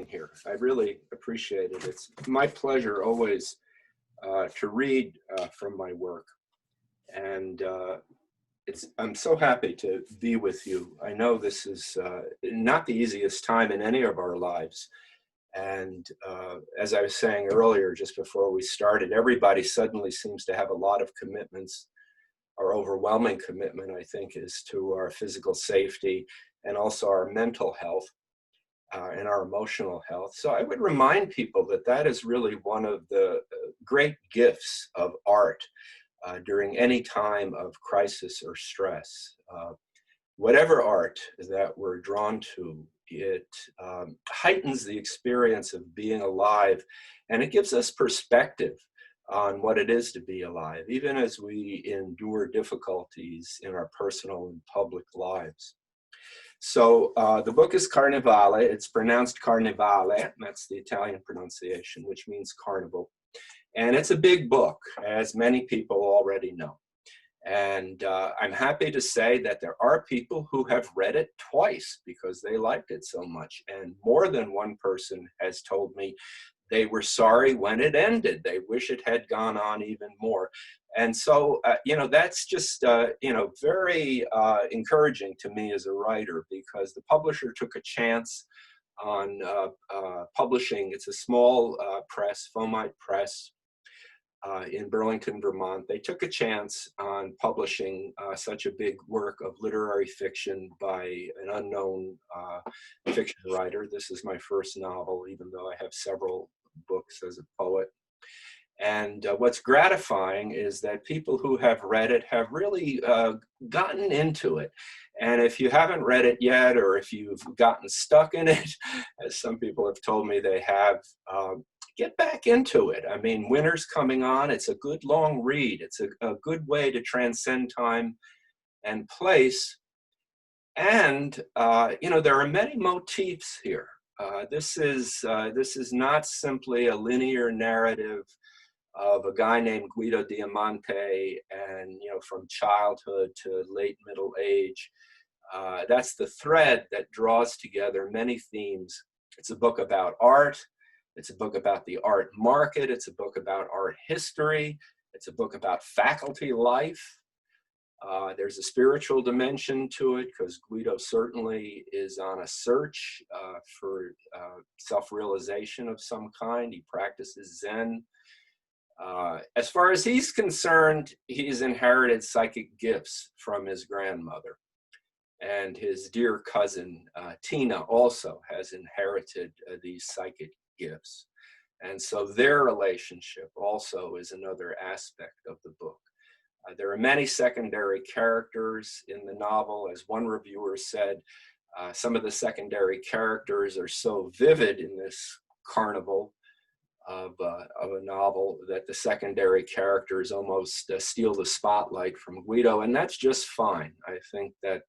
here. I really appreciate it. It's my pleasure always to read from my work, and I'm so happy to be with you. I know this is not the easiest time in any of our lives, and as I was saying earlier, just before we started, everybody suddenly seems to have a lot of commitments. Our overwhelming commitment, I think, is to our physical safety and also our mental health. And our emotional health. So I would remind people that that is really one of the great gifts of art during any time of crisis or stress. Whatever art that we're drawn to, it heightens the experience of being alive, and it gives us perspective on what it is to be alive, even as we endure difficulties in our personal and public lives. So the book is Carnevale. It's pronounced Carnevale. That's the Italian pronunciation, which means carnival. And it's a big book, as many people already know. And I'm happy to say that there are people who have read it twice because they liked it so much. And more than one person has told me they were sorry when it ended. They wish it had gone on even more. And so, that's just, very encouraging to me as a writer, because the publisher took a chance on publishing. It's a small press, Fomite Press in Burlington, Vermont. They took a chance on publishing such a big work of literary fiction by an unknown fiction writer. This is my first novel, even though I have several books as a poet. And what's gratifying is that people who have read it have really gotten into it. And if you haven't read it yet, or if you've gotten stuck in it, as some people have told me they have, get back into it. I mean, winter's coming on. It's a good long read. It's a good way to transcend time and place. And, there are many motifs here. This is not simply a linear narrative of a guy named Guido Diamante, and from childhood to late middle age. That's the thread that draws together many themes. It's a book about art. It's a book about the art market. It's a book about art history. It's a book about faculty life. There's a spiritual dimension to it, because Guido certainly is on a search for self-realization of some kind. He practices Zen. As far as he's concerned, he's inherited psychic gifts from his grandmother. And his dear cousin, Tina, also has inherited these psychic gifts. And so their relationship also is another aspect of the book. There are many secondary characters in the novel. As one reviewer said, some of the secondary characters are so vivid in this carnival of a novel that the secondary characters almost steal the spotlight from Guido, and that's just fine. I think that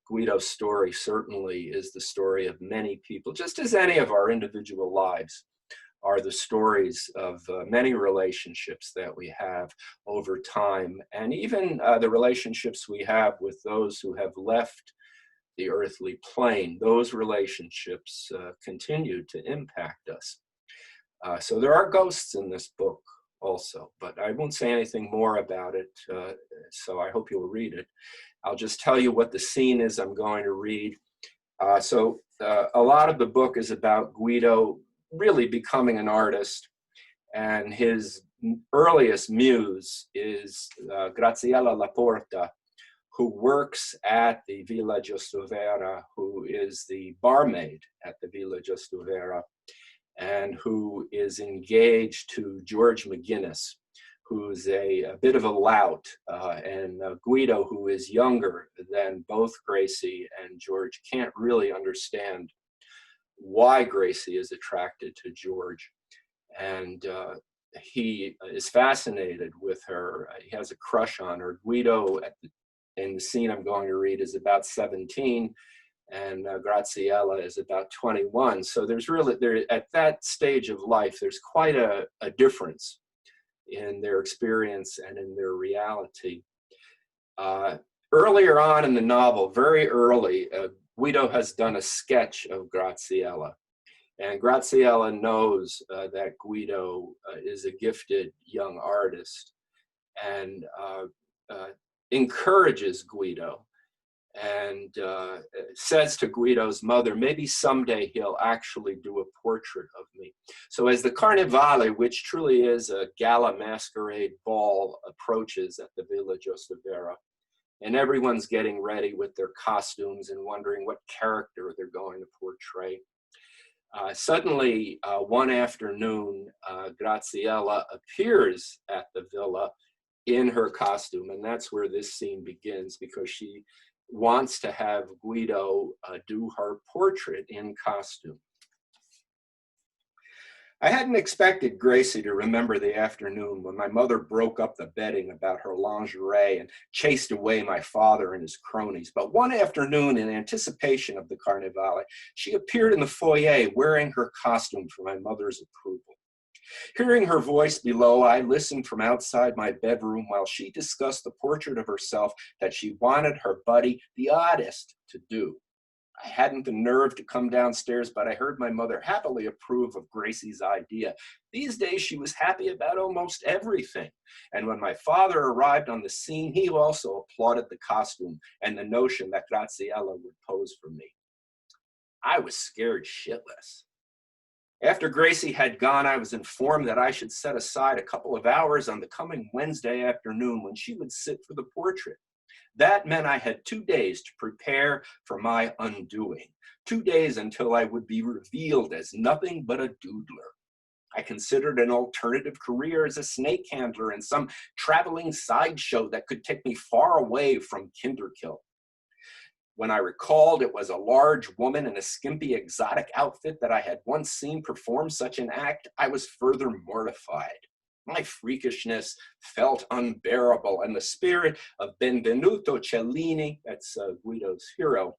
Guido's story certainly is the story of many people, just as any of our individual lives are the stories of many relationships that we have over time, and even the relationships we have with those who have left the earthly plane. Those relationships continue to impact us. So there are ghosts in this book also, but I won't say anything more about it, so I hope you'll read it. I'll just tell you what the scene is I'm going to read. A lot of the book is about Guido really becoming an artist, and his earliest muse is Graziella Laporta, who works at the Villa Giustovera, who is the barmaid at the Villa Giustovera, and who is engaged to George McGinnis, who's a bit of a lout, and Guido, who is younger than both Gracie and George, can't really understand why Gracie is attracted to George. And he is fascinated with her. He has a crush on her. Guido, in the scene I'm going to read, is about 17, and Graziella is about 21. So there's really, at that stage of life, there's quite a difference in their experience and in their reality. Earlier on in the novel, very early, Guido has done a sketch of Graziella. And Graziella knows that Guido is a gifted young artist and encourages Guido and says to Guido's mother, maybe someday he'll actually do a portrait of me. So as the Carnevale, which truly is a gala masquerade ball, approaches at the Villa Giustavera, and everyone's getting ready with their costumes and wondering what character they're going to portray, suddenly, one afternoon, Graziella appears at the villa in her costume, and that's where this scene begins, because she wants to have Guido do her portrait in costume. I hadn't expected Gracie to remember the afternoon when my mother broke up the bedding about her lingerie and chased away my father and his cronies. But one afternoon, in anticipation of the Carnevale, she appeared in the foyer wearing her costume for my mother's approval. Hearing her voice below, I listened from outside my bedroom while she discussed the portrait of herself that she wanted her buddy, the artist, to do. I hadn't the nerve to come downstairs, but I heard my mother happily approve of Gracie's idea. These days, she was happy about almost everything. And when my father arrived on the scene, he also applauded the costume and the notion that Graziella would pose for me. I was scared shitless. After Gracie had gone, I was informed that I should set aside a couple of hours on the coming Wednesday afternoon when she would sit for the portrait. That meant I had 2 days to prepare for my undoing, 2 days until I would be revealed as nothing but a doodler. I considered an alternative career as a snake handler in some traveling sideshow that could take me far away from Kinderkill. When I recalled it was a large woman in a skimpy exotic outfit that I had once seen perform such an act, I was further mortified. My freakishness felt unbearable, and the spirit of Benvenuto Cellini, that's Guido's hero,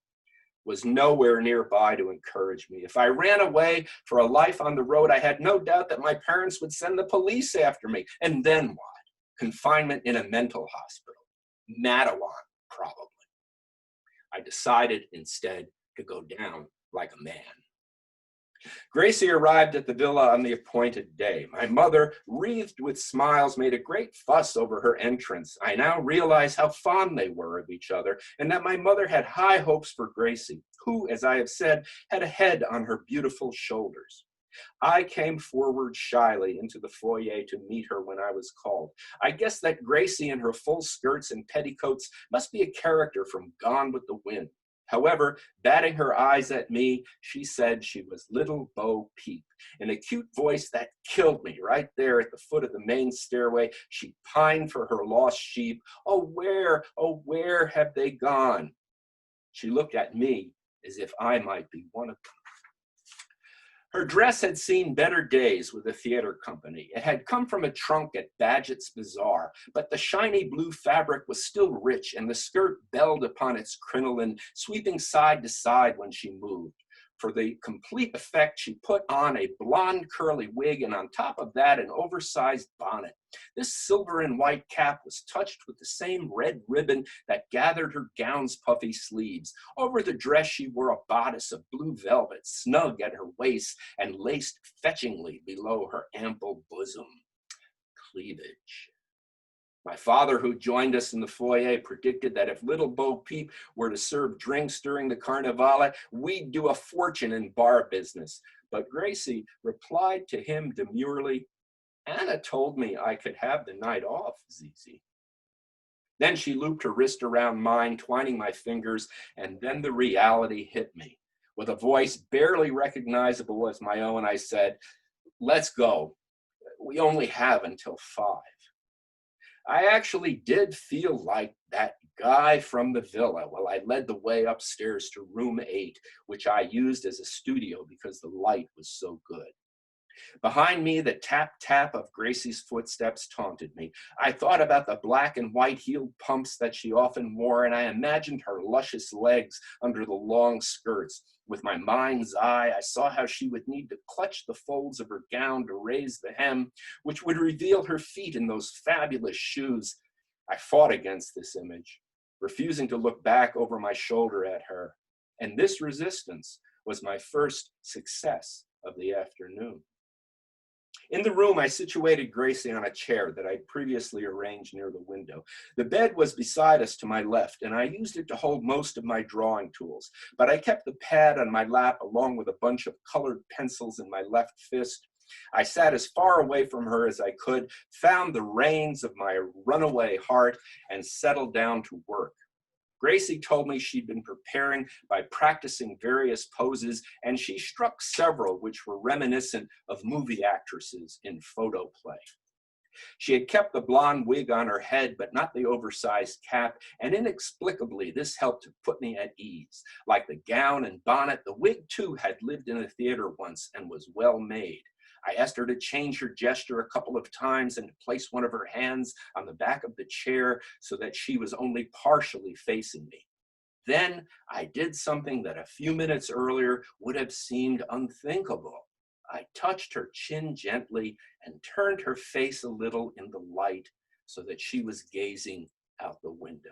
was nowhere nearby to encourage me. If I ran away for a life on the road, I had no doubt that my parents would send the police after me. And then what? Confinement in a mental hospital. Madawan, probably. I decided instead to go down like a man. Gracie arrived at the villa on the appointed day. My mother, wreathed with smiles, made a great fuss over her entrance. I now realize how fond they were of each other, and that my mother had high hopes for Gracie, who, as I have said, had a head on her beautiful shoulders. I came forward shyly into the foyer to meet her when I was called. I guessed that Gracie in her full skirts and petticoats must be a character from Gone with the Wind. However, batting her eyes at me, she said she was Little Bo Peep. In a cute voice that killed me right there at the foot of the main stairway, she pined for her lost sheep. Oh, where have they gone? She looked at me as if I might be one of them. Her dress had seen better days with the theater company. It had come from a trunk at Badgett's Bazaar, but the shiny blue fabric was still rich, and the skirt belled upon its crinoline, sweeping side to side when she moved. For the complete effect, she put on a blonde curly wig, and on top of that, an oversized bonnet. This silver and white cap was touched with the same red ribbon that gathered her gown's puffy sleeves. Over the dress, she wore a bodice of blue velvet, snug at her waist and laced fetchingly below her ample bosom. Cleavage. My father, who joined us in the foyer, predicted that if Little Bo Peep were to serve drinks during the Carnevale, we'd do a fortune in bar business. But Gracie replied to him demurely, Anna told me I could have the night off, Zizi. Then she looped her wrist around mine, twining my fingers, and then the reality hit me. With a voice barely recognizable as my own, I said, let's go. We only have until 5. I actually did feel like that guy from the villa while I led the way upstairs to room 8, which I used as a studio because the light was so good. Behind me, the tap-tap of Gracie's footsteps taunted me. I thought about the black and white heeled pumps that she often wore, and I imagined her luscious legs under the long skirts. With my mind's eye, I saw how she would need to clutch the folds of her gown to raise the hem, which would reveal her feet in those fabulous shoes. I fought against this image, refusing to look back over my shoulder at her. And this resistance was my first success of the afternoon. In the room, I situated Gracie on a chair that I'd previously arranged near the window. The bed was beside us to my left, and I used it to hold most of my drawing tools, but I kept the pad on my lap along with a bunch of colored pencils in my left fist. I sat as far away from her as I could, found the reins of my runaway heart, and settled down to work. Gracie told me she'd been preparing by practicing various poses, and she struck several which were reminiscent of movie actresses in photoplay. She had kept the blonde wig on her head, but not the oversized cap, and inexplicably this helped to put me at ease. Like the gown and bonnet, the wig too had lived in a theater once and was well made. I asked her to change her gesture a couple of times and to place one of her hands on the back of the chair so that she was only partially facing me. Then I did something that a few minutes earlier would have seemed unthinkable. I touched her chin gently and turned her face a little in the light so that she was gazing out the window.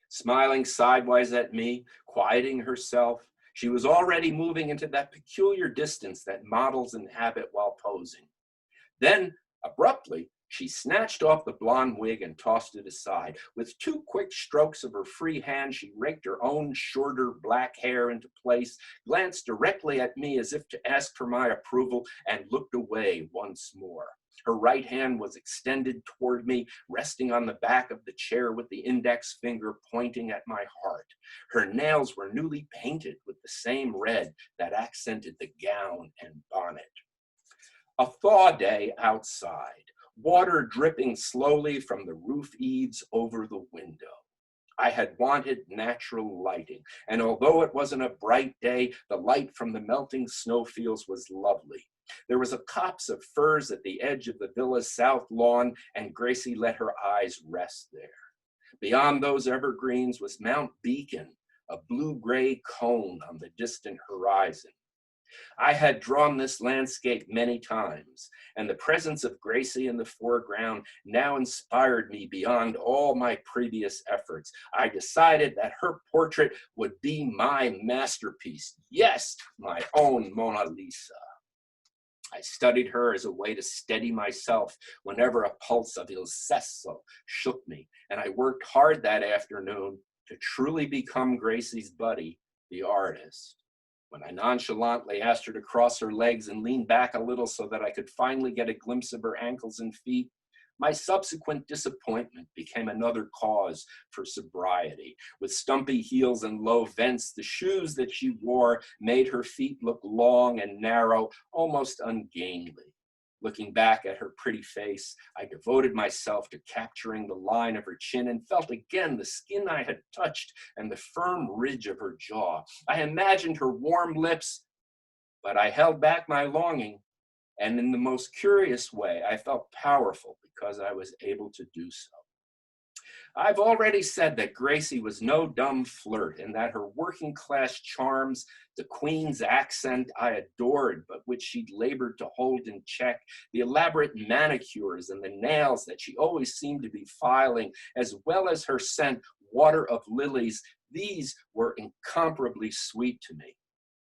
Smiling sidewise at me, quieting herself, she was already moving into that peculiar distance that models inhabit while posing. Then, abruptly, she snatched off the blonde wig and tossed it aside. With two quick strokes of her free hand, she raked her own shorter black hair into place, glanced directly at me as if to ask for my approval, and looked away once more. Her right hand was extended toward me, resting on the back of the chair with the index finger pointing at my heart. Her nails were newly painted with the same red that accented the gown and bonnet. A thaw day outside, water dripping slowly from the roof eaves over the window. I had wanted natural lighting, and although it wasn't a bright day, the light from the melting snowfields was lovely. There was a copse of firs at the edge of the villa's south lawn, and Gracie let her eyes rest there. Beyond those evergreens was Mount Beacon, a blue-gray cone on the distant horizon. I had drawn this landscape many times, and the presence of Gracie in the foreground now inspired me beyond all my previous efforts. I decided that her portrait would be my masterpiece. Yes, my own Mona Lisa. I studied her as a way to steady myself whenever a pulse of il sesso shook me, and I worked hard that afternoon to truly become Gracie's buddy, the artist. When I nonchalantly asked her to cross her legs and lean back a little so that I could finally get a glimpse of her ankles and feet, my subsequent disappointment became another cause for sobriety. With stumpy heels and low vents, the shoes that she wore made her feet look long and narrow, almost ungainly. Looking back at her pretty face, I devoted myself to capturing the line of her chin and felt again the skin I had touched and the firm ridge of her jaw. I imagined her warm lips, but I held back my longing, and in the most curious way, I felt powerful because I was able to do so. I've already said that Gracie was no dumb flirt and that her working class charms, the Queen's accent I adored but which she'd labored to hold in check, the elaborate manicures and the nails that she always seemed to be filing, as well as her scent, water of lilies, these were incomparably sweet to me.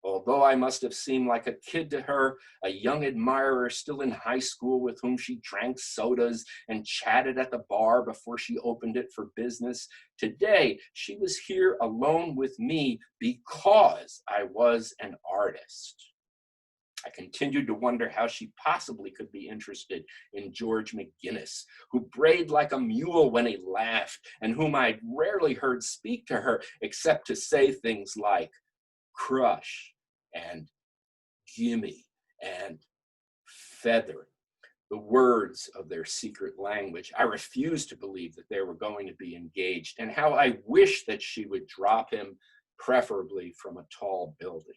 Although I must have seemed like a kid to her, a young admirer still in high school with whom she drank sodas and chatted at the bar before she opened it for business, today she was here alone with me because I was an artist. I continued to wonder how she possibly could be interested in George McGinnis, who brayed like a mule when he laughed and whom I'd rarely heard speak to her except to say things like crush and gimme and feather, the words of their secret language. I refused to believe that they were going to be engaged, and how I wished that she would drop him, preferably from a tall building.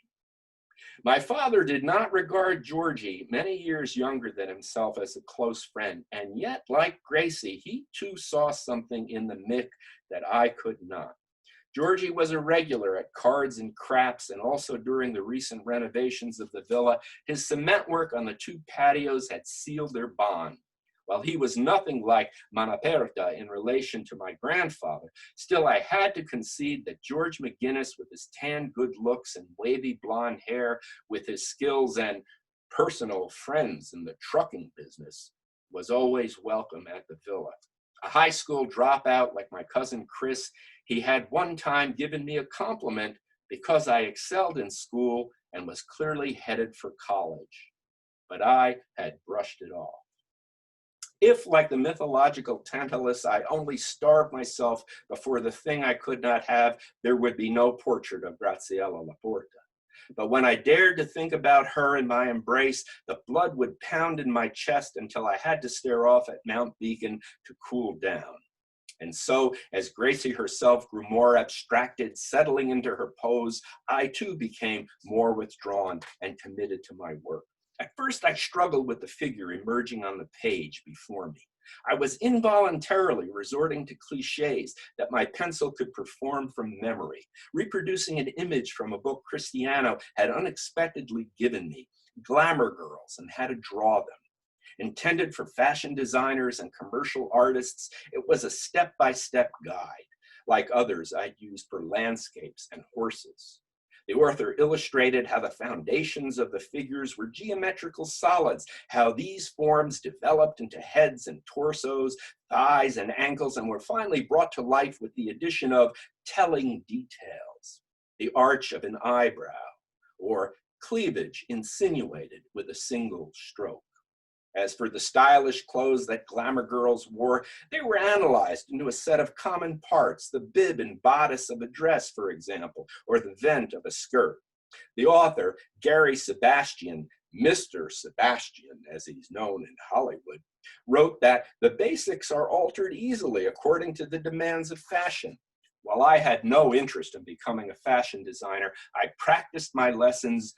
My father did not regard Georgie, many years younger than himself, as a close friend, and yet, like Gracie, he too saw something in the Mick that I could not. Georgie was a regular at cards and craps, and also during the recent renovations of the villa, his cement work on the two patios had sealed their bond. While he was nothing like Manaperta in relation to my grandfather, still I had to concede that George McGinnis, with his tan good looks and wavy blonde hair, with his skills and personal friends in the trucking business, was always welcome at the villa. A high school dropout like my cousin Chris, he had one time given me a compliment because I excelled in school and was clearly headed for college. But I had brushed it off. If, like the mythological Tantalus, I only starved myself before the thing I could not have, there would be no portrait of Graziella Laporta. But when I dared to think about her in my embrace, the blood would pound in my chest until I had to stare off at Mount Beacon to cool down. And so, as Gracie herself grew more abstracted, settling into her pose, I too became more withdrawn and committed to my work. At first, I struggled with the figure emerging on the page before me. I was involuntarily resorting to cliches that my pencil could perform from memory, reproducing an image from a book Cristiano had unexpectedly given me, glamour girls and how to draw them. Intended for fashion designers and commercial artists, it was a step-by-step guide, like others I'd used for landscapes and horses. The author illustrated how the foundations of the figures were geometrical solids, how these forms developed into heads and torsos, thighs and ankles, and were finally brought to life with the addition of telling details, the arch of an eyebrow, or cleavage insinuated with a single stroke. As for the stylish clothes that glamour girls wore, they were analyzed into a set of common parts, the bib and bodice of a dress, for example, or the vent of a skirt. The author, Gary Sebastian, Mr. Sebastian, as he's known in Hollywood, wrote that the basics are altered easily according to the demands of fashion. While I had no interest in becoming a fashion designer, I practiced my lessons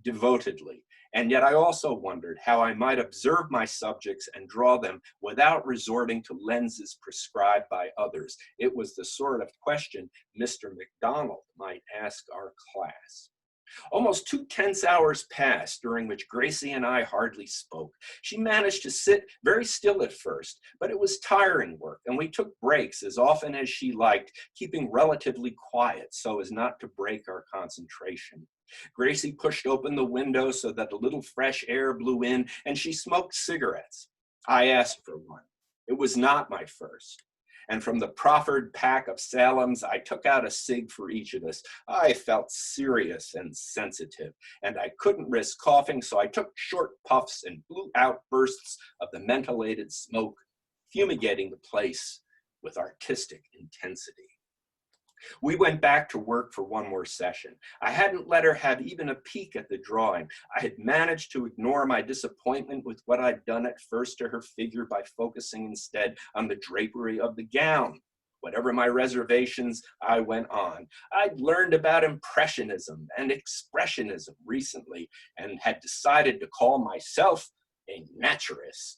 devotedly. And yet I also wondered how I might observe my subjects and draw them without resorting to lenses prescribed by others. It was the sort of question Mr. McDonald might ask our class. Almost 2 tense hours passed, during which Gracie and I hardly spoke. She managed to sit very still at first, but it was tiring work, and we took breaks as often as she liked, keeping relatively quiet so as not to break our concentration. Gracie pushed open the window so that a little fresh air blew in, and she smoked cigarettes. I asked for one. It was not my first. And from the proffered pack of Salems, I took out a cig for each of us. I felt serious and sensitive, and I couldn't risk coughing, so I took short puffs and blew out bursts of the mentholated smoke, fumigating the place with artistic intensity. We went back to work for one more session. I hadn't let her have even a peek at the drawing. I had managed to ignore my disappointment with what I'd done at first to her figure by focusing instead on the drapery of the gown. Whatever my reservations, I went on. I'd learned about Impressionism and Expressionism recently and had decided to call myself a naturist.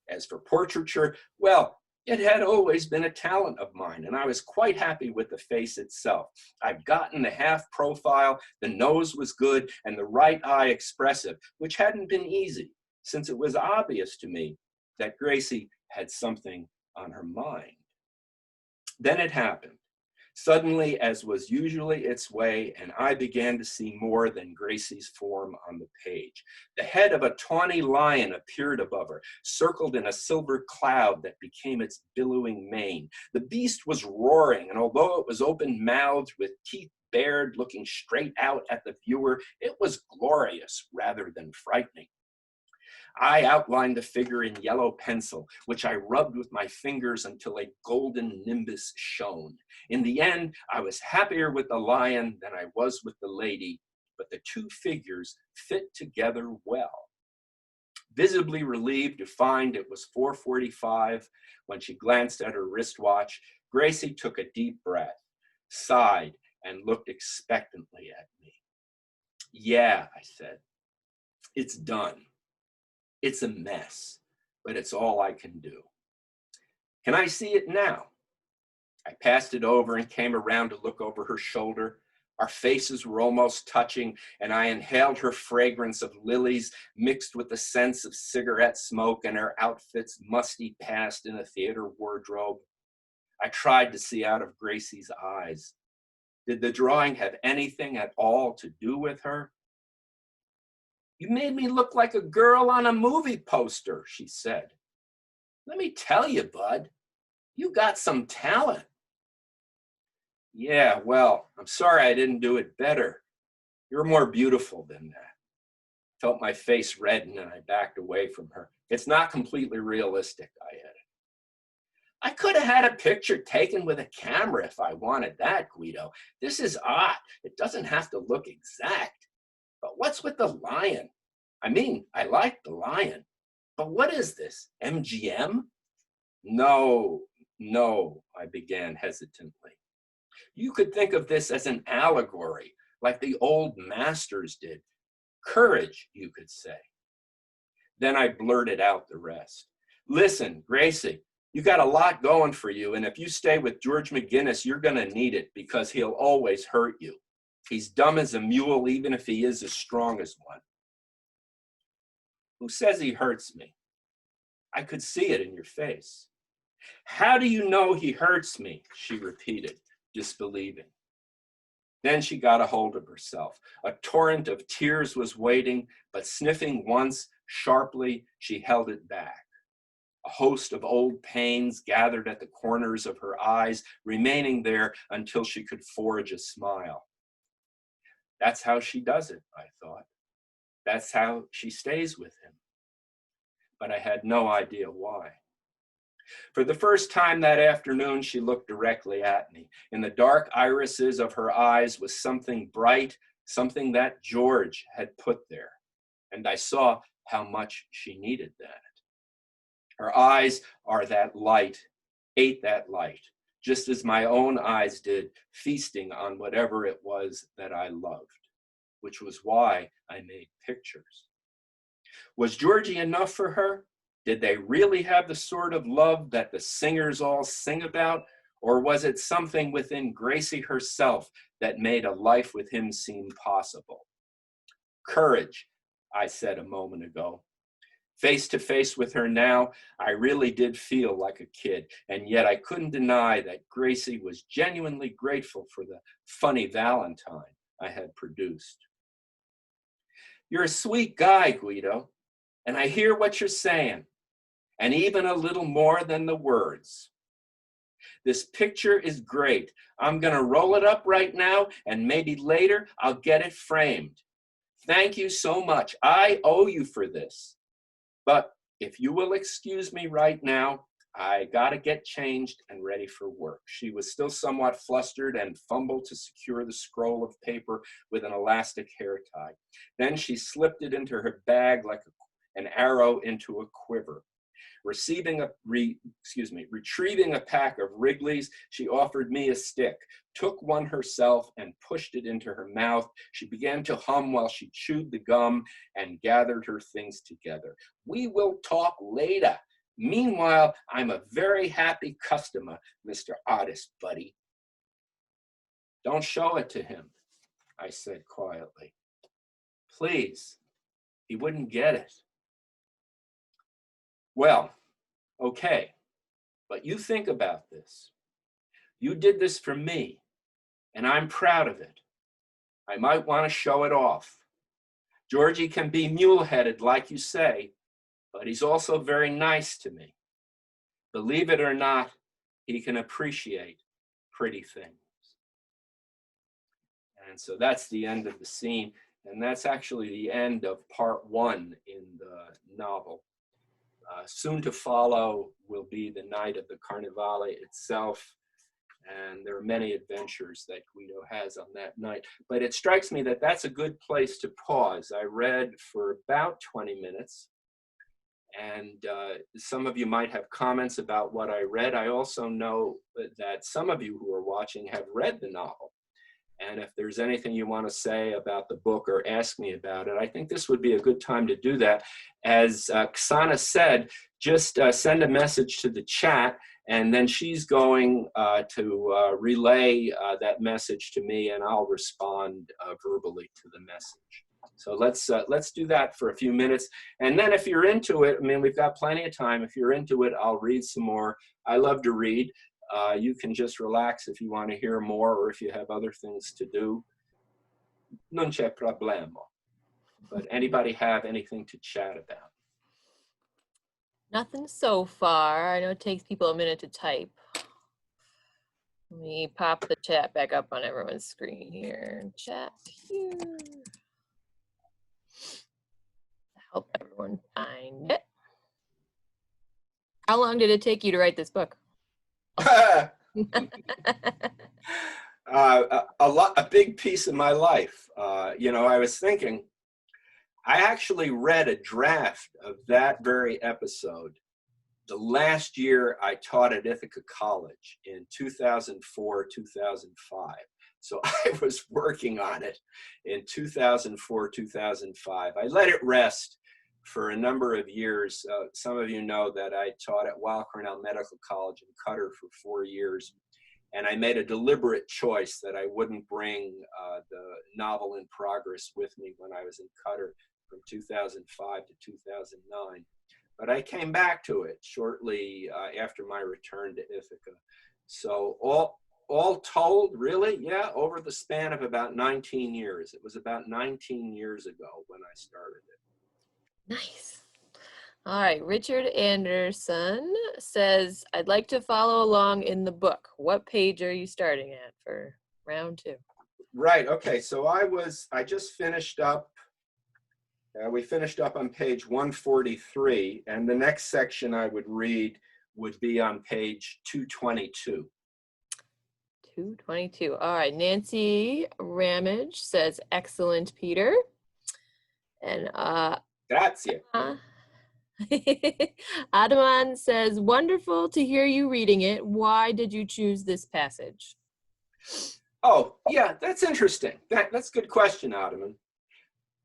As for portraiture, well, it had always been a talent of mine, and I was quite happy with the face itself. I'd gotten the half profile, the nose was good, and the right eye expressive, which hadn't been easy, since it was obvious to me that Gracie had something on her mind. Then it happened. Suddenly, as was usually its way, and I began to see more than Gracie's form on the page. The head of a tawny lion appeared above her, circled in a silver cloud that became its billowing mane. The beast was roaring, and although it was open-mouthed with teeth bared, looking straight out at the viewer, it was glorious rather than frightening. I outlined the figure in yellow pencil, which I rubbed with my fingers until a golden nimbus shone. In the end, I was happier with the lion than I was with the lady, but the two figures fit together well. Visibly relieved to find it was 4:45 when she glanced at her wristwatch, Gracie took a deep breath, sighed, and looked expectantly at me. "Yeah," I said, "it's done. It's a mess, but it's all I can do. Can I see it now?" I passed it over and came around to look over her shoulder. Our faces were almost touching, and I inhaled her fragrance of lilies mixed with the scents of cigarette smoke and her outfit's musty past in a theater wardrobe. I tried to see out of Gracie's eyes. Did the drawing have anything at all to do with her? "You made me look like a girl on a movie poster," she said. "Let me tell you, bud, you got some talent." "Yeah, well, I'm sorry I didn't do it better. You're more beautiful than that." Felt my face redden and I backed away from her. "It's not completely realistic," I added. "I could have had a picture taken with a camera if I wanted that, Guido. This is art. It doesn't have to look exact. But what's with the lion? I mean, I like the lion. But what is this, MGM?" No, I began hesitantly. "You could think of this as an allegory, like the old masters did. Courage, you could say." Then I blurted out the rest. "Listen, Gracie, you got a lot going for you, and if you stay with George McGinnis, you're gonna need it because he'll always hurt you. He's dumb as a mule, even if he is as strong as one." "Who says he hurts me? I could see it in your face." "How do you know he hurts me?" she repeated, disbelieving. Then she got a hold of herself. A torrent of tears was waiting, but sniffing once sharply, she held it back. A host of old pains gathered at the corners of her eyes, remaining there until she could forge a smile. That's how she does it, I thought. That's how she stays with him. But I had no idea why. For the first time that afternoon, she looked directly at me. In the dark irises of her eyes was something bright, something that George had put there. And I saw how much she needed that. Her eyes are that light, ate that light, just as my own eyes did, feasting on whatever it was that I loved, which was why I made pictures. Was Georgie enough for her? Did they really have the sort of love that the singers all sing about? Or was it something within Gracie herself that made a life with him seem possible? Courage, I said a moment ago. Face to face with her now, I really did feel like a kid, and yet I couldn't deny that Gracie was genuinely grateful for the funny Valentine I had produced. "You're a sweet guy, Guido, and I hear what you're saying, and even a little more than the words. This picture is great. I'm gonna roll it up right now, and maybe later I'll get it framed. Thank you so much. I owe you for this. But if you will excuse me right now, I gotta get changed and ready for work." She was still somewhat flustered and fumbled to secure the scroll of paper with an elastic hair tie. Then she slipped it into her bag like an arrow into a quiver. Retrieving a pack of Wrigley's, she offered me a stick, took one herself and pushed it into her mouth. She began to hum while she chewed the gum and gathered her things together. "We will talk later. Meanwhile, I'm a very happy customer, Mr. Artist Buddy." "Don't show it to him," I said quietly. "Please, he wouldn't get it." "Well, okay, but you think about this. You did this for me, and I'm proud of it. I might want to show it off. Georgie can be mule-headed, like you say, but he's also very nice to me. Believe it or not, he can appreciate pretty things." And so that's the end of the scene, and that's actually the end of part one in the novel. Soon to follow will be the night of the Carnevale itself, and there are many adventures that Guido has on that night. But it strikes me that that's a good place to pause. I read for about 20 minutes, and some of you might have comments about what I read. I also know that some of you who are watching have read the novel. And if there's anything you want to say about the book or ask me about it, I think this would be a good time to do that. As Ksana said, just send a message to the chat, and then she's going to relay that message to me, and I'll respond verbally to the message. So let's do that for a few minutes. And then if you're into it, I mean, we've got plenty of time. If you're into it, I'll read some more. I love to read. You can just relax if you want to hear more, or if you have other things to do. Non c'è problema. But anybody have anything to chat about? Nothing so far. I know it takes people a minute to type. Let me pop the chat back up on everyone's screen here. Chat here. Help everyone find it. How long did it take you to write this book? A big piece of my life. You know, I was thinking, I actually read a draft of that very episode the last year I taught at Ithaca College in 2004, 2005. So I was working on it in 2004, 2005. I let it rest for a number of years. Some of you know that I taught at Weill Cornell Medical College in Qatar for 4 years. And I made a deliberate choice that I wouldn't bring the novel in progress with me when I was in Qatar from 2005 to 2009. But I came back to it shortly after my return to Ithaca. So all told, really, yeah, over the span of about 19 years. It was about 19 years ago when I started it. Nice. All right, Richard Anderson says, I'd like to follow along in the book. What page are you starting at for round 2? Right, okay, so I just finished up, we finished up on page 143, and the next section I would read would be on page 222. 222. All right, Nancy Ramage says, excellent, Peter. And Grazie. Adaman says, wonderful to hear you reading it. Why did you choose this passage? Oh, yeah, that's interesting. That's a good question, Adaman.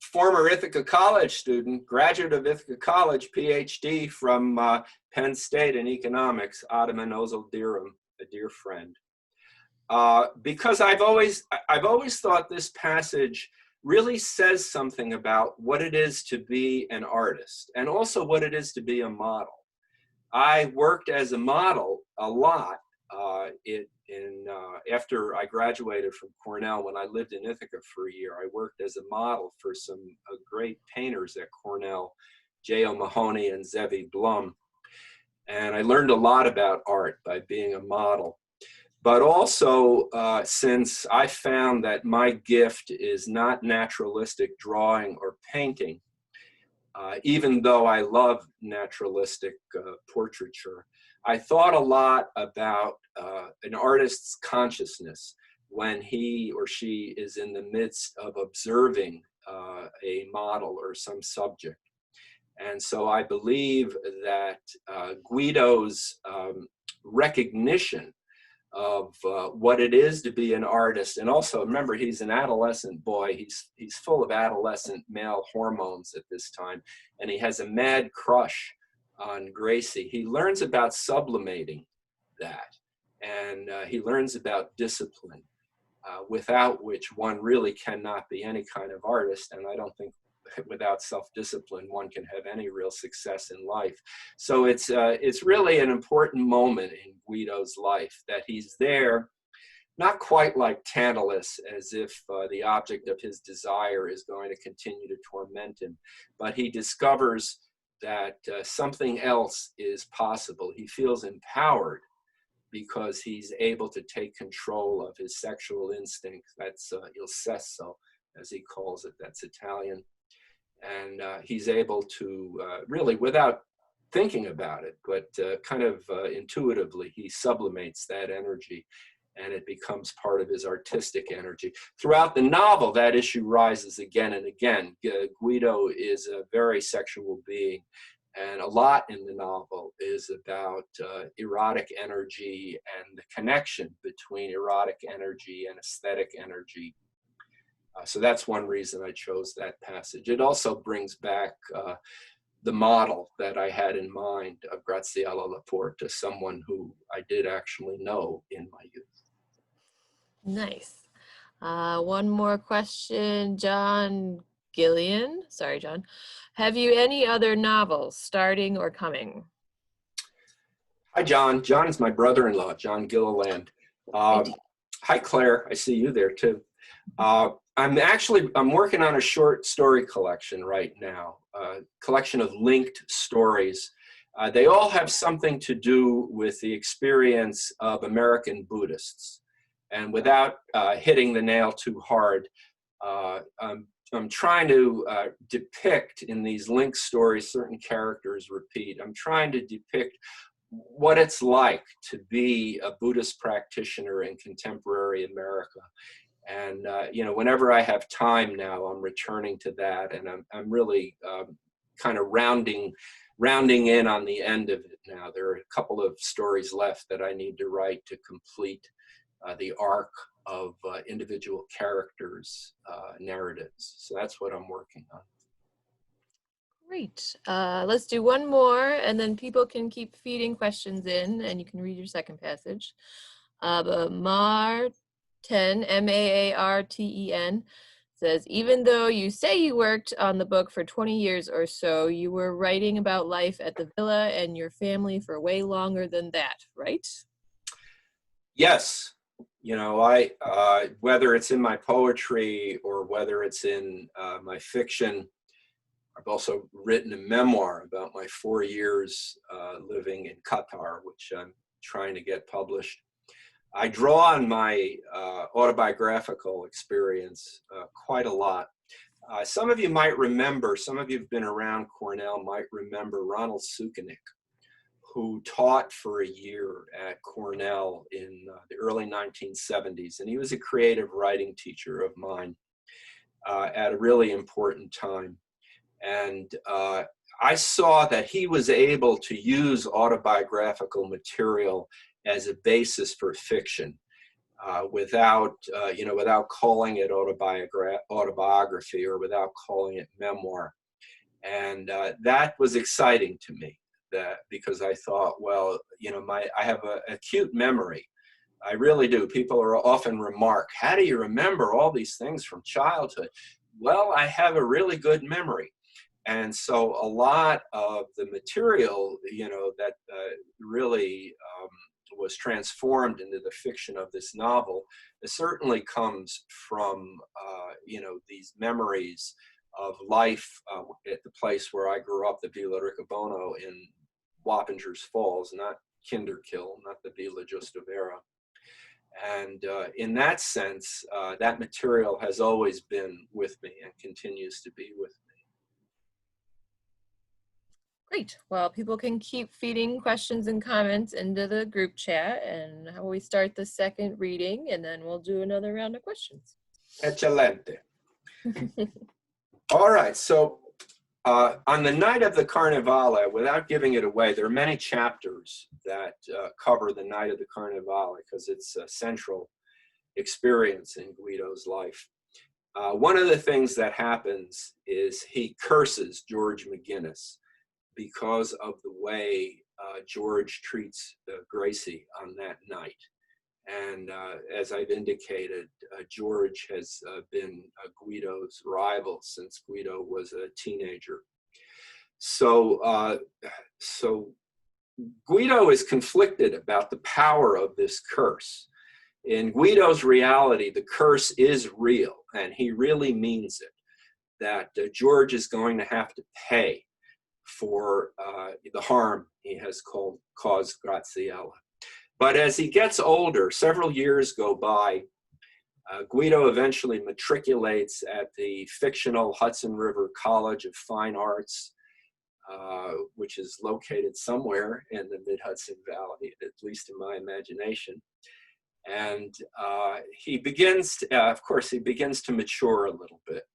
Former Ithaca College student, graduate of Ithaca College, PhD from Penn State in economics, Adaman Ozil-Diram, a dear friend. Because I've always thought this passage really says something about what it is to be an artist and also what it is to be a model. I worked as a model a lot after I graduated from Cornell. When I lived in Ithaca for a year, I worked as a model for some great painters at Cornell, J.O. Mahoney and Zevi Blum. And I learned a lot about art by being a model. But also, since I found that my gift is not naturalistic drawing or painting, even though I love naturalistic portraiture, I thought a lot about an artist's consciousness when he or she is in the midst of observing a model or some subject. And so I believe that Guido's recognition of what it is to be an artist, and also remember, he's an adolescent boy. He's full of adolescent male hormones at this time, and he has a mad crush on Gracie. He learns about sublimating that, and he learns about discipline, without which one really cannot be any kind of artist, and I don't think without self-discipline one can have any real success in life. So it's really an important moment in Guido's life that he's there, not quite like Tantalus, as if the object of his desire is going to continue to torment him, but he discovers that something else is possible. He feels empowered because he's able to take control of his sexual instinct. That's il sesso, as he calls it. That's Italian. And he's able to really, without thinking about it, but kind of intuitively, he sublimates that energy, and it becomes part of his artistic energy. Throughout the novel, that issue rises again and again. Guido is a very sexual being, and a lot in the novel is about erotic energy and the connection between erotic energy and aesthetic energy. So that's one reason I chose that passage. It also brings back the model that I had in mind of Graziella Laporte to someone who I did actually know in my youth. Nice. One more question, John Gillian. Sorry, John. Have you any other novels starting or coming? Hi, John. John is my brother-in-law, John Gilliland. Hi, Claire. I see you there too. I'm working on a short story collection right now, a collection of linked stories. They all have something to do with the experience of American Buddhists. And without hitting the nail too hard, I'm trying to depict in these linked stories, certain characters repeat. I'm trying to depict what it's like to be a Buddhist practitioner in contemporary America. And you know, whenever I have time now, I'm returning to that, and I'm really kind of rounding in on the end of it now. There are a couple of stories left that I need to write to complete the arc of individual characters' narratives. So that's what I'm working on. Great. Let's do one more, and then people can keep feeding questions in, and you can read your second passage. But Marten, Maarten, says, even though you say you worked on the book for 20 years or so, you were writing about life at the villa and your family for way longer than that, right? Yes. You know, whether it's in my poetry or whether it's in my fiction, I've also written a memoir about my 4 years living in Qatar, which I'm trying to get published. I draw on my autobiographical experience quite a lot. Some of you might remember, some of you who've been around Cornell might remember Ronald Sukenik, who taught for a year at Cornell in the early 1970s. And he was a creative writing teacher of mine at a really important time. And I saw that he was able to use autobiographical material as a basis for fiction without calling it autobiography or without calling it memoir. And that was exciting to me, because I thought, well, you know, I have an acute memory. I really do. People are often remark, how do you remember all these things from childhood? Well, I have a really good memory. And so a lot of the material, you know, that really was transformed into the fiction of this novel, it certainly comes from, you know, these memories of life at the place where I grew up, the Villa Riccobono in Wappingers Falls, not Kinderkill, not the Villa Giustovera. And in that sense, that material has always been with me and continues to be with me. Great. Well, people can keep feeding questions and comments into the group chat, and how we start the second reading, and then we'll do another round of questions. Excelente. All right, so on the night of the Carnevale, without giving it away, there are many chapters that cover the night of the Carnevale because it's a central experience in Guido's life. One of the things that happens is he curses George McGinnis because of the way George treats Gracie on that night. And as I've indicated, George has been Guido's rival since Guido was a teenager. So Guido is conflicted about the power of this curse. In Guido's reality, the curse is real, and he really means it, that George is going to have to pay for the harm he has caused Graziella. But as he gets older, several years go by, Guido eventually matriculates at the fictional Hudson River College of Fine Arts, which is located somewhere in the mid-Hudson Valley, at least in my imagination. And he begins, of course, he begins to mature a little bit.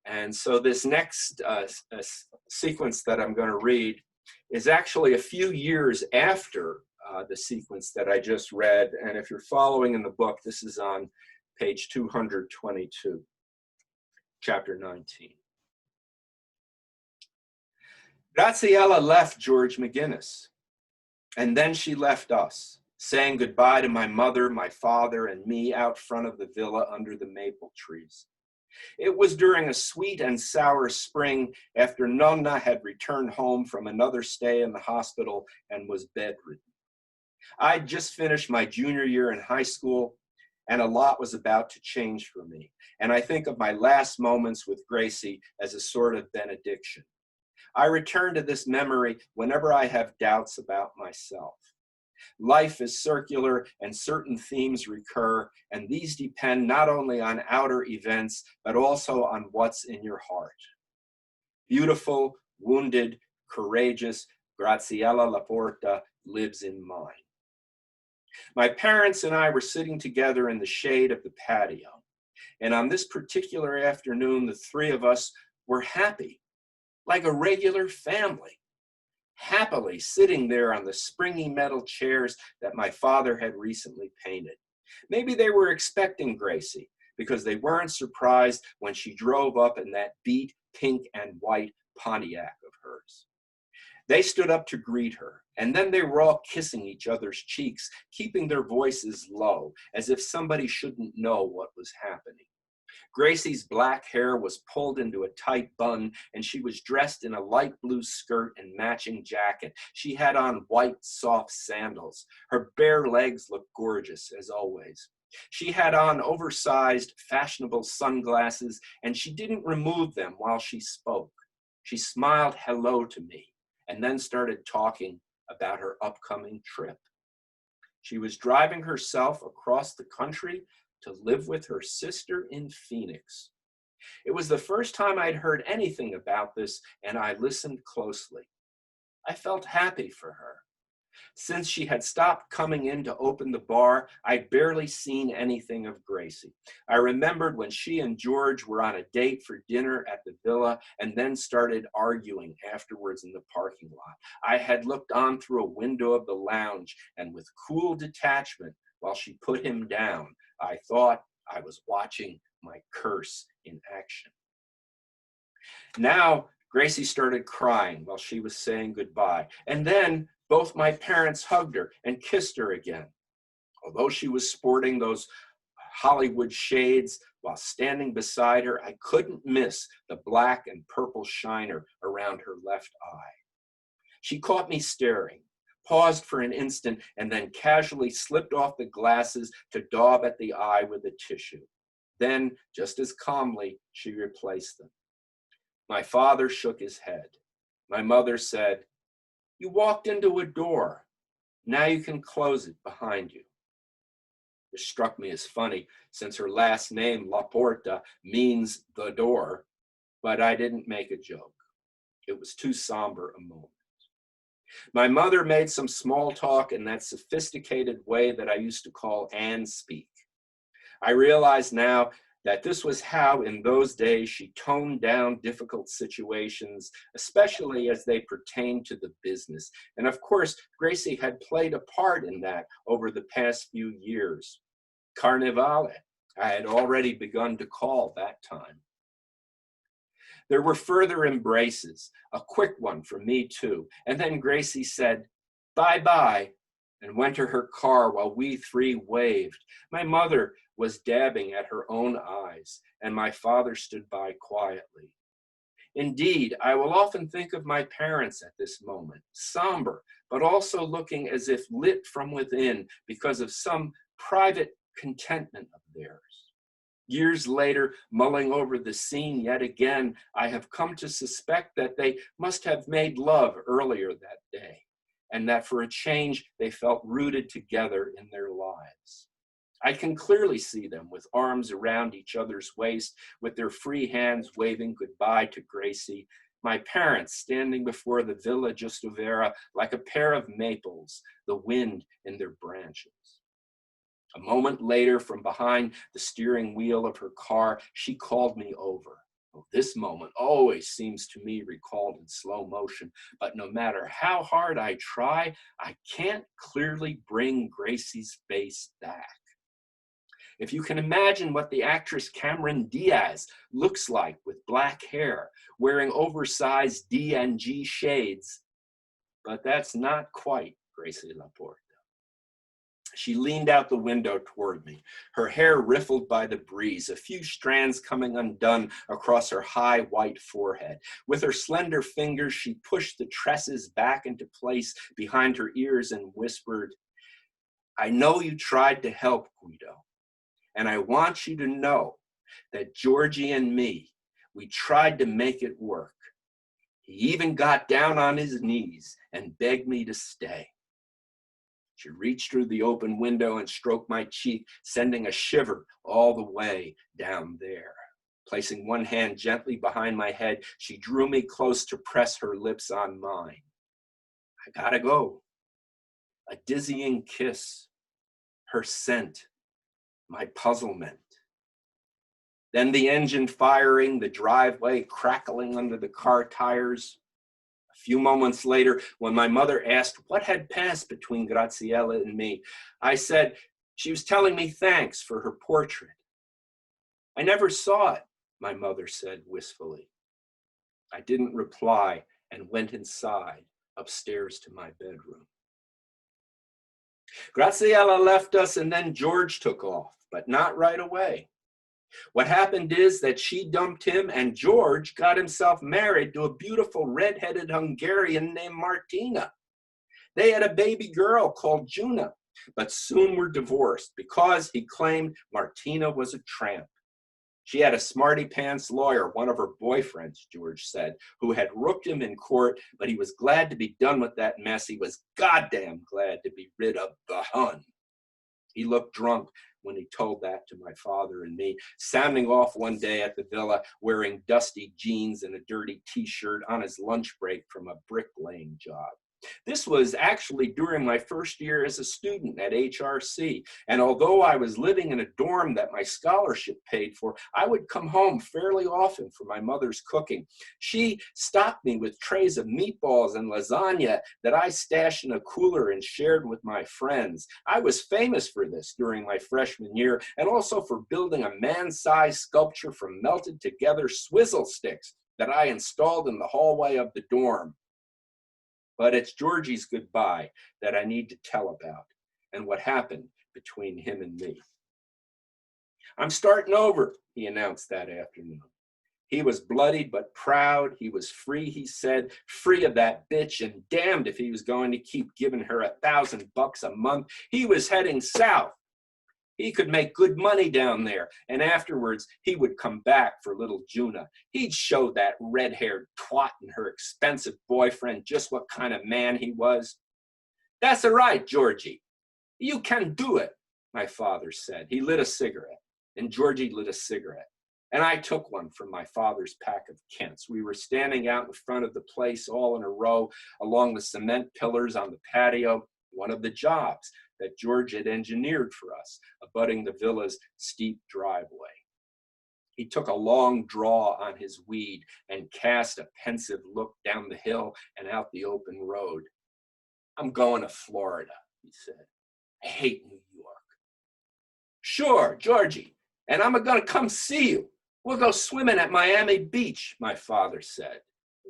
And so this next sequence that I'm going to read is actually a few years after the sequence that I just read. And if you're following in the book, this is on page 222, chapter 19. Graciela left George McGinnis, and then she left us, saying goodbye to my mother, my father, and me out front of the villa under the maple trees. It was during a sweet and sour spring after Nonna had returned home from another stay in the hospital and was bedridden. I'd just finished my junior year in high school, and a lot was about to change for me. And I think of my last moments with Gracie as a sort of benediction. I return to this memory whenever I have doubts about myself. Life is circular and certain themes recur, and these depend not only on outer events, but also on what's in your heart. Beautiful, wounded, courageous Graciela Laporta lives in mine. My parents and I were sitting together in the shade of the patio, and on this particular afternoon, the three of us were happy, like a regular family, happily sitting there on the springy metal chairs that my father had recently painted. Maybe they were expecting Gracie, because they weren't surprised when she drove up in that beat pink and white Pontiac of hers. They stood up to greet her, and then they were all kissing each other's cheeks, keeping their voices low, as if somebody shouldn't know what was happening. Gracie's black hair was pulled into a tight bun, and she was dressed in a light blue skirt and matching jacket. She had on white, soft sandals. Her bare legs looked gorgeous, as always. She had on oversized, fashionable sunglasses, and she didn't remove them while she spoke. She smiled hello to me, and then started talking about her upcoming trip. She was driving herself across the country to live with her sister in Phoenix. It was the first time I'd heard anything about this, and I listened closely. I felt happy for her. Since she had stopped coming in to open the bar, I'd barely seen anything of Gracie. I remembered when she and George were on a date for dinner at the villa and then started arguing afterwards in the parking lot. I had looked on through a window of the lounge, and with cool detachment, while she put him down, I thought I was watching my curse in action. Now, Gracie started crying while she was saying goodbye, and then both my parents hugged her and kissed her again. Although she was sporting those Hollywood shades while standing beside her, I couldn't miss the black and purple shiner around her left eye. She caught me staring, paused for an instant, and then casually slipped off the glasses to daub at the eye with a tissue. Then, just as calmly, she replaced them. My father shook his head. My mother said, "You walked into a door. Now you can close it behind you." This struck me as funny, since her last name, Laporta, means the door, but I didn't make a joke. It was too somber a moment. My mother made some small talk in that sophisticated way that I used to call Anne speak. I realize now that this was how, in those days, she toned down difficult situations, especially as they pertained to the business. And of course, Gracie had played a part in that over the past few years. Carnevale, I had already begun to call that time. There were further embraces, a quick one for me too, and then Gracie said, "Bye-bye," and went to her car while we three waved. My mother was dabbing at her own eyes, and my father stood by quietly. Indeed, I will often think of my parents at this moment, somber, but also looking as if lit from within because of some private contentment of theirs. Years later, mulling over the scene yet again, I have come to suspect that they must have made love earlier that day, and that for a change, they felt rooted together in their lives. I can clearly see them with arms around each other's waist, with their free hands waving goodbye to Gracie, my parents standing before the Villa Giustovera like a pair of maples, the wind in their branches. A moment later, from behind the steering wheel of her car, she called me over. Oh, this moment always seems to me recalled in slow motion, but no matter how hard I try, I can't clearly bring Gracie's face back. If you can imagine what the actress Cameron Diaz looks like with black hair, wearing oversized D and G shades. But that's not quite Gracie Laporte. She leaned out the window toward me, her hair riffled by the breeze, a few strands coming undone across her high white forehead. With her slender fingers, she pushed the tresses back into place behind her ears and whispered, I know you tried to help, Guido, and I want you to know that Georgie and me, we tried to make it work. He even got down on his knees and begged me to stay. She reached through the open window and stroked my cheek, sending a shiver all the way down there. Placing one hand gently behind my head, she drew me close to press her lips on mine. I gotta go. A dizzying kiss, her scent, my puzzlement. Then the engine firing, the driveway crackling under the car tires. A few moments later, when my mother asked what had passed between Graziella and me, I said she was telling me thanks for her portrait. I never saw it, my mother said wistfully. I didn't reply and went inside, upstairs to my bedroom. Graziella left us and then George took off, but not right away. What happened is that she dumped him and George got himself married to a beautiful red-headed Hungarian named Martina. They had a baby girl called Juna, but soon were divorced because he claimed Martina was a tramp. She had a smarty-pants lawyer, one of her boyfriends, George said, who had rooked him in court, but he was glad to be done with that mess. He was goddamn glad to be rid of the Hun. He looked drunk when he told that to my father and me, sounding off one day at the villa, wearing dusty jeans and a dirty t-shirt on his lunch break from a bricklaying job. This was actually during my first year as a student at HRC, and although I was living in a dorm that my scholarship paid for, I would come home fairly often for my mother's cooking. She stocked me with trays of meatballs and lasagna that I stashed in a cooler and shared with my friends. I was famous for this during my freshman year, and also for building a man-sized sculpture from melted together swizzle sticks that I installed in the hallway of the dorm. But it's Georgie's goodbye that I need to tell about and what happened between him and me. I'm starting over, he announced that afternoon. He was bloodied but proud. He was free, he said, free of that bitch, and damned if he was going to keep giving her $1,000 a month. He was heading south. He could make good money down there, and afterwards he would come back for little Juna. He'd show that red-haired twat and her expensive boyfriend just what kind of man he was. That's all right, Georgie. You can do it, my father said. He lit a cigarette, and Georgie lit a cigarette. And I took one from my father's pack of Kents. We were standing out in front of the place all in a row along the cement pillars on the patio, one of the jobs that George had engineered for us, abutting the villa's steep driveway. He took a long draw on his weed and cast a pensive look down the hill and out the open road. I'm going to Florida, he said. I hate New York. Sure, Georgie, and I'm going to come see you. We'll go swimming at Miami Beach, my father said.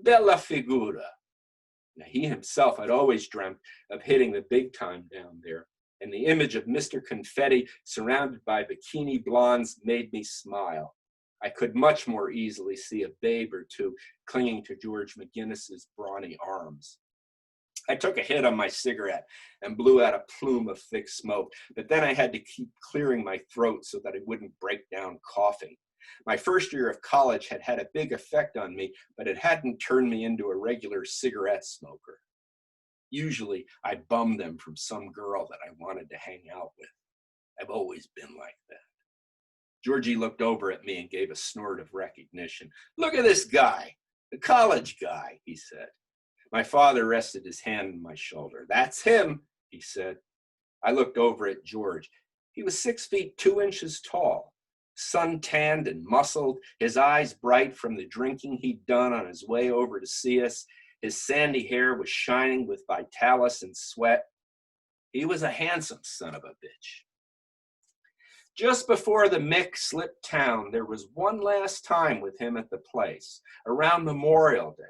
Bella figura. Now, he himself had always dreamt of hitting the big time down there, and the image of Mr. Confetti surrounded by bikini blondes made me smile. I could much more easily see a babe or two clinging to George McGinnis's brawny arms. I took a hit on my cigarette and blew out a plume of thick smoke, but then I had to keep clearing my throat so that I wouldn't break down coughing. My first year of college had had a big effect on me, but it hadn't turned me into a regular cigarette smoker. Usually, I bummed them from some girl that I wanted to hang out with. I've always been like that. Georgie looked over at me and gave a snort of recognition. Look at this guy, the college guy, he said. My father rested his hand on my shoulder. That's him, he said. I looked over at George. He was 6 feet 2 inches tall, sun-tanned and muscled, his eyes bright from the drinking he'd done on his way over to see us. His sandy hair was shining with vitalis and sweat. He was a handsome son of a bitch. Just before the Mick slipped town, there was one last time with him at the place, around Memorial Day,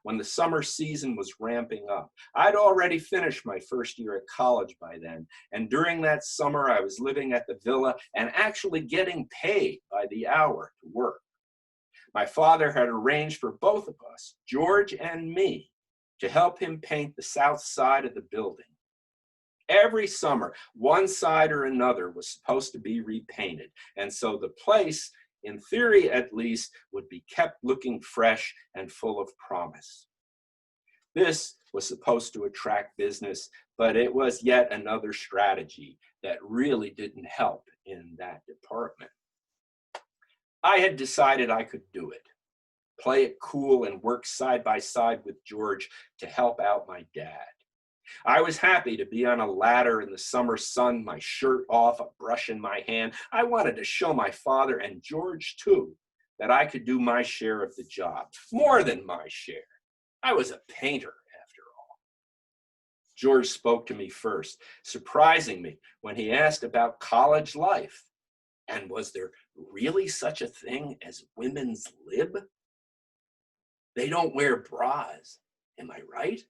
when the summer season was ramping up. I'd already finished my first year at college by then, and during that summer I was living at the villa and actually getting paid by the hour to work. My father had arranged for both of us, George and me, to help him paint the south side of the building. Every summer, one side or another was supposed to be repainted, and so the place, in theory at least, would be kept looking fresh and full of promise. This was supposed to attract business, but it was yet another strategy that really didn't help in that department. I had decided I could do it, play it cool and work side by side with George to help out my dad. I was happy to be on a ladder in the summer sun, my shirt off, a brush in my hand. I wanted to show my father and George too that I could do my share of the job, more than my share. I was a painter after all. George spoke to me first, surprising me when he asked about college life. And was there really such a thing as women's lib? They don't wear bras, am I right?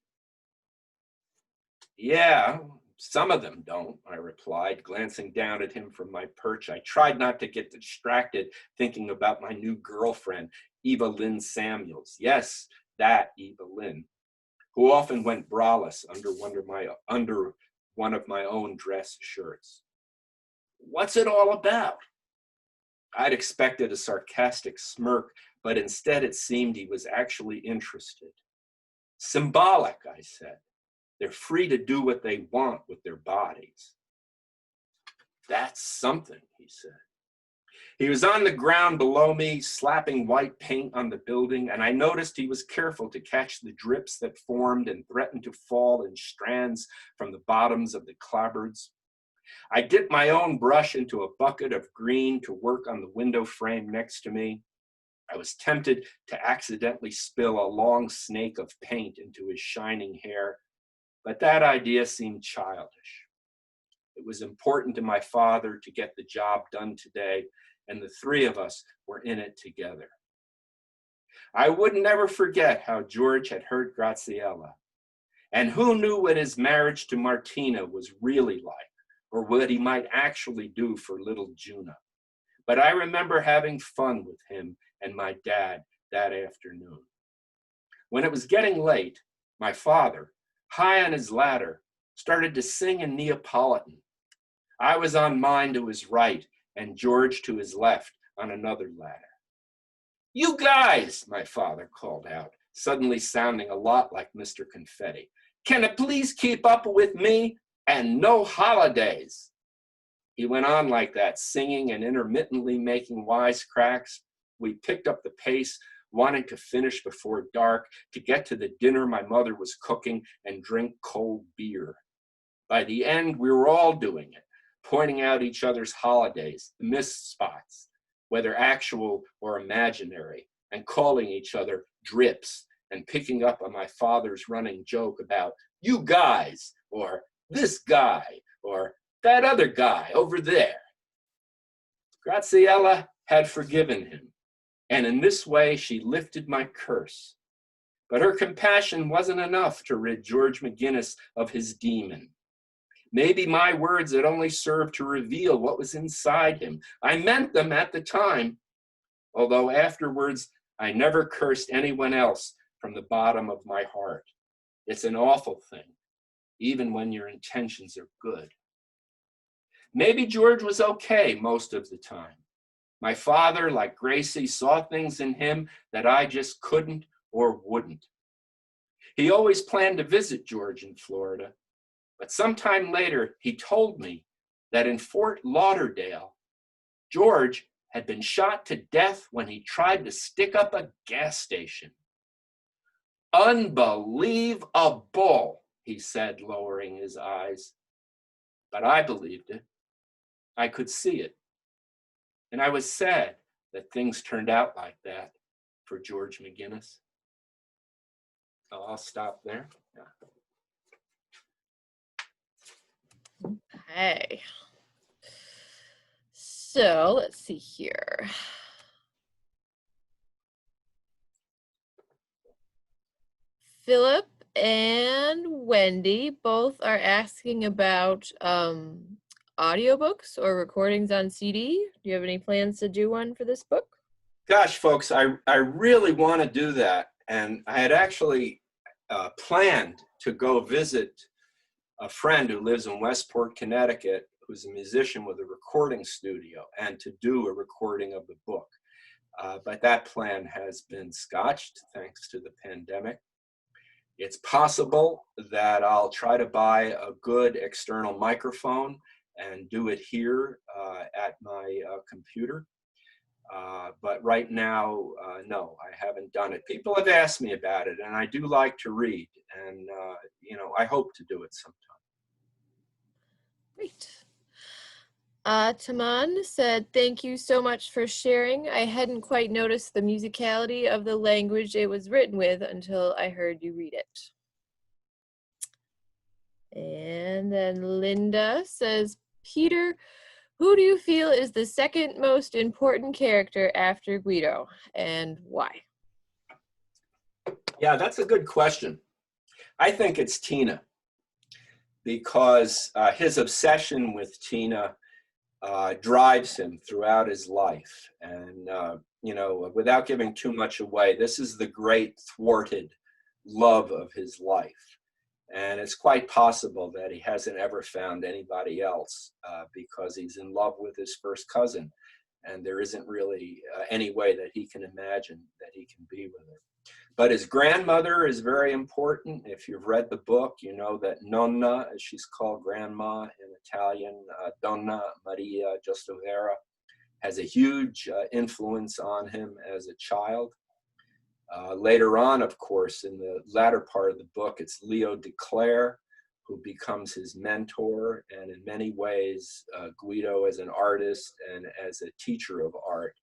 Yeah, some of them don't, I replied, glancing down at him from my perch. I tried not to get distracted thinking about my new girlfriend, Eva Lynn Samuels. Yes, that Eva Lynn, who often went braless under one of my own dress shirts. What's it all about? I'd expected a sarcastic smirk, but instead it seemed he was actually interested. Symbolic, I said. They're free to do what they want with their bodies. That's something, he said. He was on the ground below me, slapping white paint on the building, and I noticed he was careful to catch the drips that formed and threatened to fall in strands from the bottoms of the clapboards. I dipped my own brush into a bucket of green to work on the window frame next to me. I was tempted to accidentally spill a long snake of paint into his shining hair, but that idea seemed childish. It was important to my father to get the job done today, and the three of us were in it together. I would never forget how George had hurt Graziella, and who knew what his marriage to Martina was really like, or what he might actually do for little Juna. But I remember having fun with him and my dad that afternoon. When it was getting late, my father, high on his ladder, started to sing in Neapolitan. I was on mine to his right and George to his left on another ladder. You guys, my father called out, suddenly sounding a lot like Mr. Confetti. Can it please keep up with me? And no holidays. He went on like that, singing and intermittently making wisecracks. We picked up the pace, wanting to finish before dark, to get to the dinner my mother was cooking and drink cold beer. By the end, we were all doing it, pointing out each other's holidays, the missed spots, whether actual or imaginary, and calling each other drips and picking up on my father's running joke about you guys, or this guy, or that other guy over there. Graziella had forgiven him, and in this way she lifted my curse. But her compassion wasn't enough to rid George McGinnis of his demon. Maybe my words had only served to reveal what was inside him. I meant them at the time, although afterwards I never cursed anyone else from the bottom of my heart. It's an awful thing, even when your intentions are good. Maybe George was okay most of the time. My father, like Gracie, saw things in him that I just couldn't or wouldn't. He always planned to visit George in Florida, but sometime later he told me that in Fort Lauderdale, George had been shot to death when he tried to stick up a gas station. Unbelievable, he said, lowering his eyes. But I believed it. I could see it. And I was sad that things turned out like that for George McGinnis. Oh, I'll stop there. Okay. So let's see here. Philip and Wendy both are asking about audiobooks or recordings on CD. Do you have any plans to do one for this book? Gosh, folks, I really want to do that. And I had actually planned to go visit a friend who lives in Westport, Connecticut, who's a musician with a recording studio, and to do a recording of the book. But that plan has been scotched thanks to the pandemic. It's possible that I'll try to buy a good external microphone and do it here at my computer. But right now, no, I haven't done it. People have asked me about it, and I do like to read, and I hope to do it sometime. Great. Taman said, thank you so much for sharing. I hadn't quite noticed the musicality of the language it was written with until I heard you read it. And then Linda says, Peter, who do you feel is the second most important character after Guido, and why? Yeah, that's a good question. I think it's Tina, because his obsession with Tina drives him throughout his life. And, without giving too much away, this is the great thwarted love of his life. And it's quite possible that he hasn't ever found anybody else because he's in love with his first cousin. And there isn't really any way that he can imagine that he can be with her. But his grandmother is very important. If you've read the book, you know that Nonna, as she's called grandma in Italian, Donna Maria Giostovera, has a huge influence on him as a child. Later on, of course, in the latter part of the book, it's Leo de Clare who becomes his mentor. And in many ways, Guido as an artist and as a teacher of art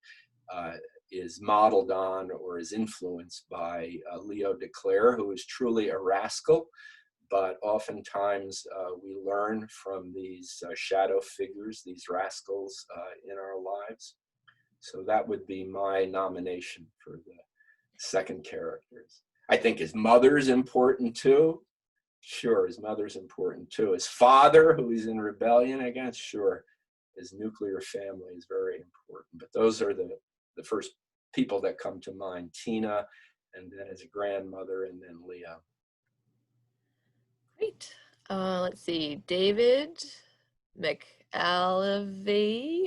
is modeled on or is influenced by Leo de Clare, who is truly a rascal. But oftentimes we learn from these shadow figures, these rascals in our lives. So that would be my nomination for the second characters. I think his mother's important too. Sure, his mother's important too. His father, who he's in rebellion against, sure. His nuclear family is very important. But those are the first people that come to mind. Tina, and then his grandmother, and then Leo. Great. Let's see, David McAlvey.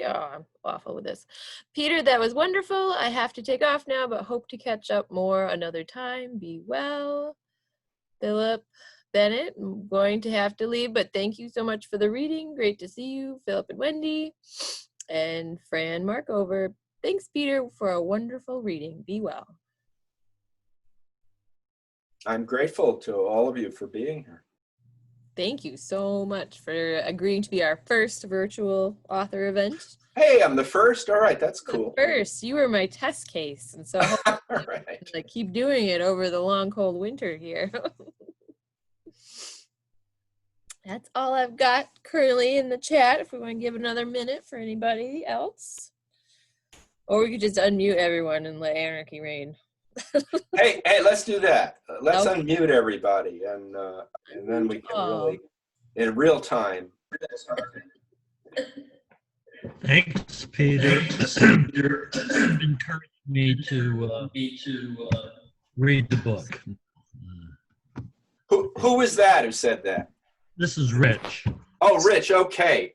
Oh, I'm awful with this. Peter, that was wonderful. I have to take off now, but hope to catch up more another time. Be well. Philip Bennett, I'm going to have to leave, but thank you so much for the reading. Great to see you, Philip and Wendy. And Fran Markover. Thanks, Peter, for a wonderful reading. Be well. I'm grateful to all of you for being here. Thank you so much for agreeing to be our first virtual author event. Hey, I'm the first. All right, that's cool. The first, you were my test case, and so all right. I keep doing it over the long, cold winter here. That's all I've got currently in the chat. If we want to give another minute for anybody else, or we could just unmute everyone and let anarchy reign. hey, let's do that. Let's Okay. Unmute everybody, and then we can really, in real time. Thanks, Peter. You're encouraging me to read the book. Who was that who said that? This is Rich. Oh, Rich. Okay.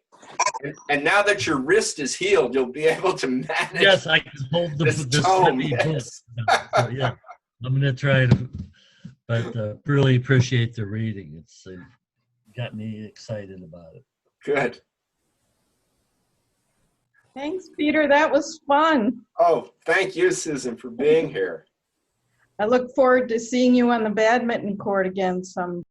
And now that your wrist is healed, you'll be able to manage. Yes, I can hold this this tome, heavy yes. book. So, yeah, I'm going to try to, but really appreciate the reading. It's got me excited about it. Good. Thanks, Peter. That was fun. Oh, thank you, Susan, for being here. I look forward to seeing you on the badminton court again someday.